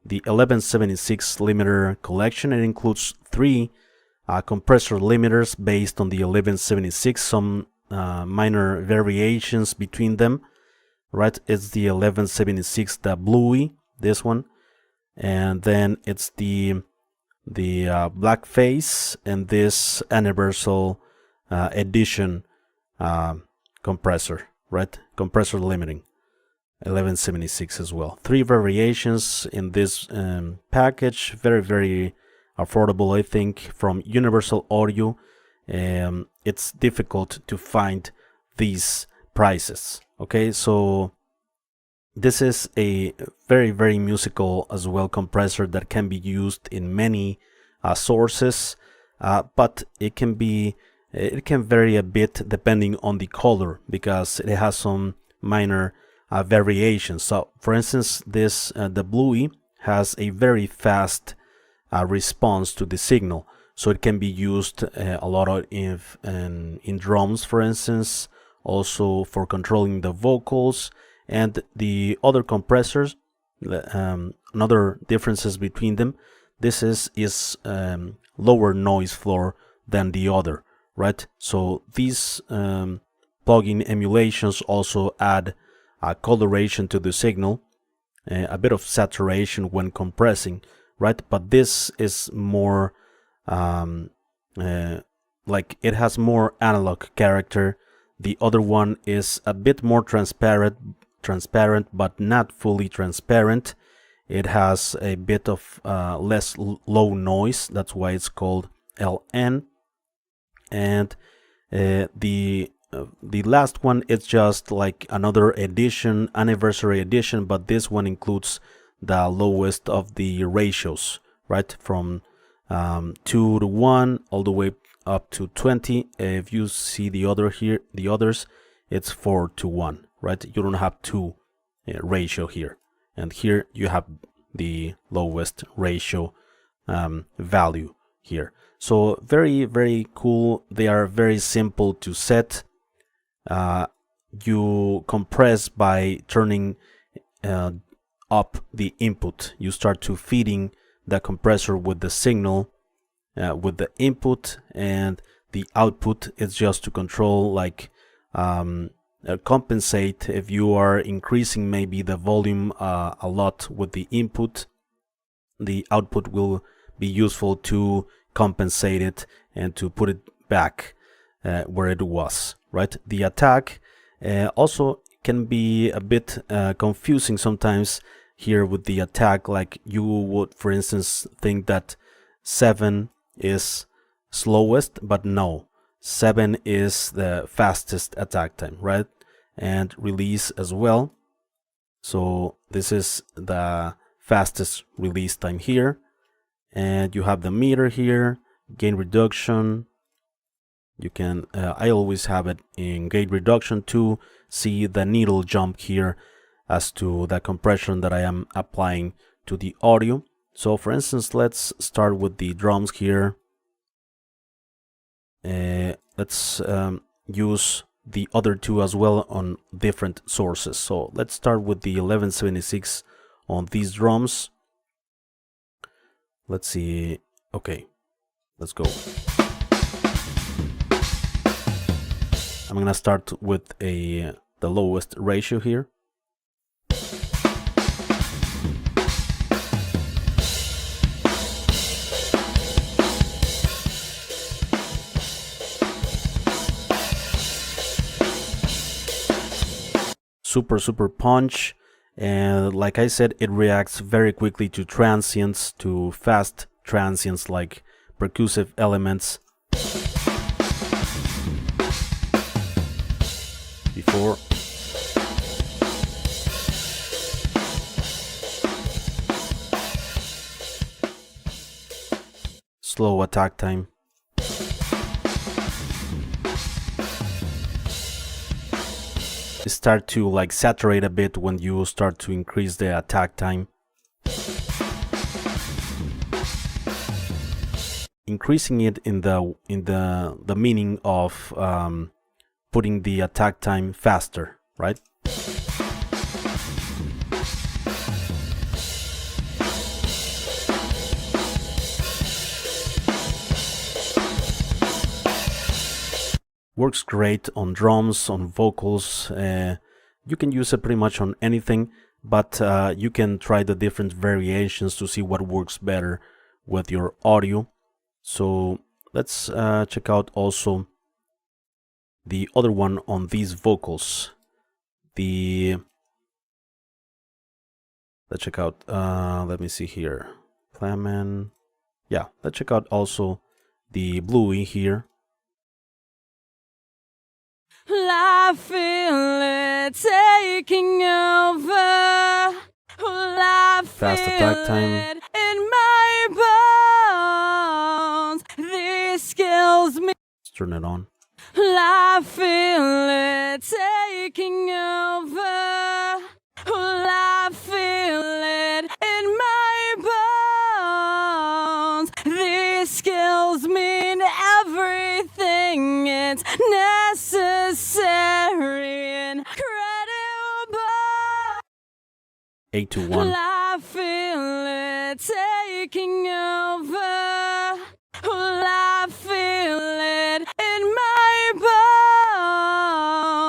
the 1176 limiter collection. It includes 3 compressor limiters based on the 1176, some minor variations between them, right? It's the 1176, the bluey, this one, and then it's the black face, and this universal edition compressor, right? Compressor limiting 1176 as well. 3 variations in this package, very affordable, I think, from Universal Audio. It's difficult to find these prices. Okay, so this is a very musical as well compressor that can be used in many sources, but it can vary a bit depending on the color, because it has some minor variations. So for instance, this the bluey has a very fast response to the signal, so it can be used a lot in drums, for instance, also for controlling the vocals. And the other compressors, another differences between them, this is lower noise floor than the other, right? So these plugin emulations also add coloration to the signal, a bit of saturation when compressing, right? But this is more like it has more analog character. The other one is a bit more transparent, but not fully transparent. It has a bit of less low noise. That's why it's called LN. And the last one is just like another edition, anniversary edition, but this one includes the lowest of the ratios, right? From 2 to 1 all the way up to 20. If you see the others, it's 4 to 1, right? You don't have 2 ratio here, and here you have the lowest ratio value here. So very cool. They are very simple to set. You compress by turning up the input. You start to feeding the compressor with the signal, with the input, and the output is just to control, like compensate if you are increasing maybe the volume a lot with the input. The output will be useful to compensate it and to put it back where it was, right? The attack also can be a bit confusing sometimes here with the attack. Like you would, for instance, think that 7 is slowest, but no, 7 is the fastest attack time, right? And release as well. So this is the fastest release time here. And you have the meter here, gain reduction. You can, I always have it in gain reduction to see the needle jump here as to the compression that I am applying to the audio. So for instance, let's start with the drums here. Let's use the other 2 as well on different sources. So let's start with the 1176 on these drums. Let's see. Okay, let's go. I'm gonna start with the lowest ratio here. Super punch, and like I said, it reacts very quickly to transients, to fast transients like percussive elements. Before slow attack time. Start to like saturate a bit when you start to increase the attack time. Increasing it in the meaning of putting the attack time faster, right? Works great on drums, on vocals. You can use it pretty much on anything, but you can try the different variations to see what works better with your audio. So let's check out also the other one on these vocals. Let's check out, let me see here, Clement. Yeah, let's check out also the Bluey here. I feel it taking over. I Fast attack time. It in my bones. This kills me. Let's turn it on. I feel it taking over. I feel it in my bones. This kills me in everything. It's necessary and credible. 821. I feel it taking over. I feel it in my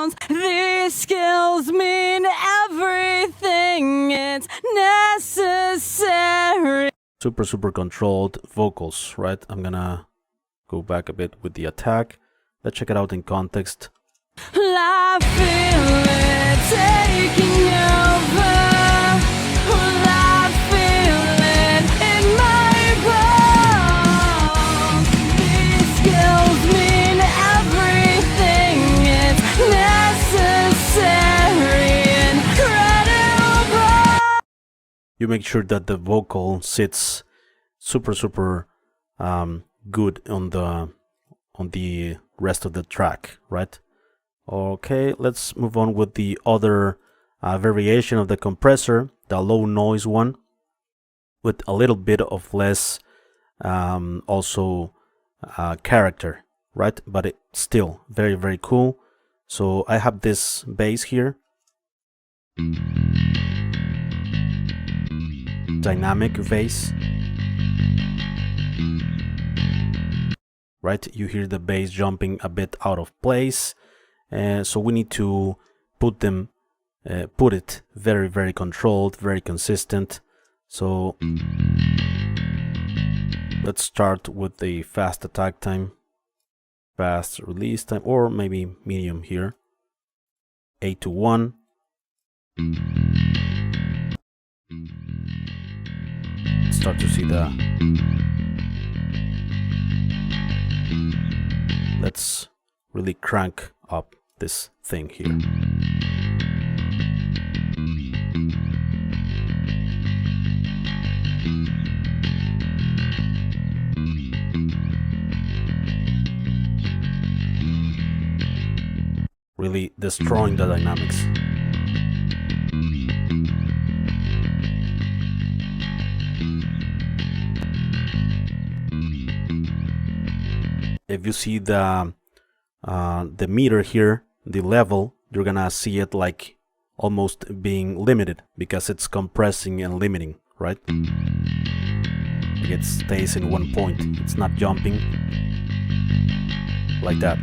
bones. This kills me in everything. It's necessary. Super controlled vocals, right? I'm gonna go back a bit with the attack. Let's check it out in context. I feel it taking over. I feel it in my bones. This kills me in everything. It's necessary and credible. You make sure that the vocal sits super good on the rest of the track, right? Okay, let's move on with the other variation of the compressor, the low noise one, with a little bit of less also character, right? But it's still very cool. So I have this bass here, dynamic bass, right? You hear the bass jumping a bit out of place, so we need to put it very controlled, very consistent. So let's start with the fast attack time, fast release time, or maybe medium here. 821. Start to see the. Let's really crank up this thing here. Really destroying the dynamics. If you see the meter here, the level, you're gonna see it like almost being limited because it's compressing and limiting, right? Like it stays in one point. It's not jumping like that.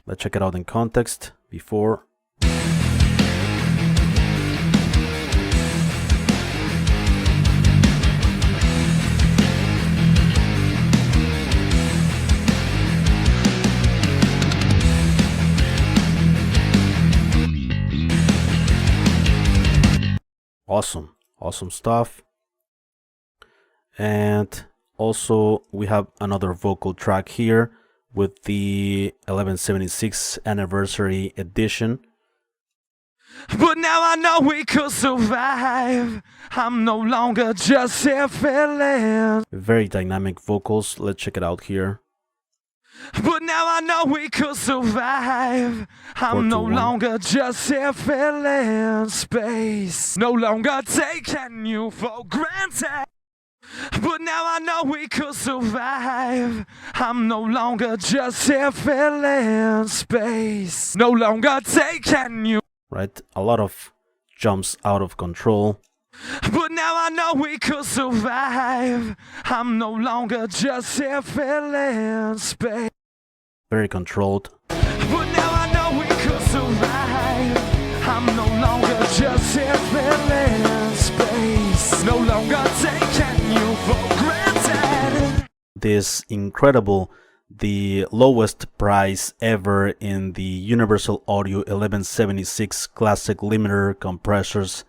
Let's check it out in context before. Awesome stuff. And also we have another vocal track here with the 1176 anniversary edition. But now I know we could survive. I'm no longer just here feeling. Very dynamic vocals. Let's check it out here. But now I know we could survive. I'm no longer just here filling space. No longer taking you for granted. But now I know we could survive. I'm no longer just here filling space. No longer taking you. Right, a lot of jumps out of control. But now I know we could survive. I'm no longer just here filling space. Very controlled. But now I know we could survive. I'm no longer just here filling space. No longer taking you for granted. This incredible, the lowest price ever in the Universal Audio 1176 Classic Limiter Compressors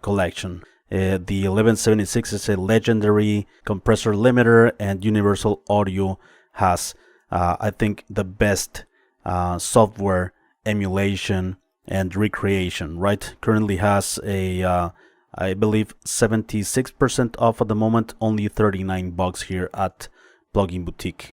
collection. The 1176 is a legendary compressor limiter, and Universal Audio has, I think, the best software emulation and recreation, right? Currently has a, I believe, 76% off at the moment, only $39 here at Plugin Boutique.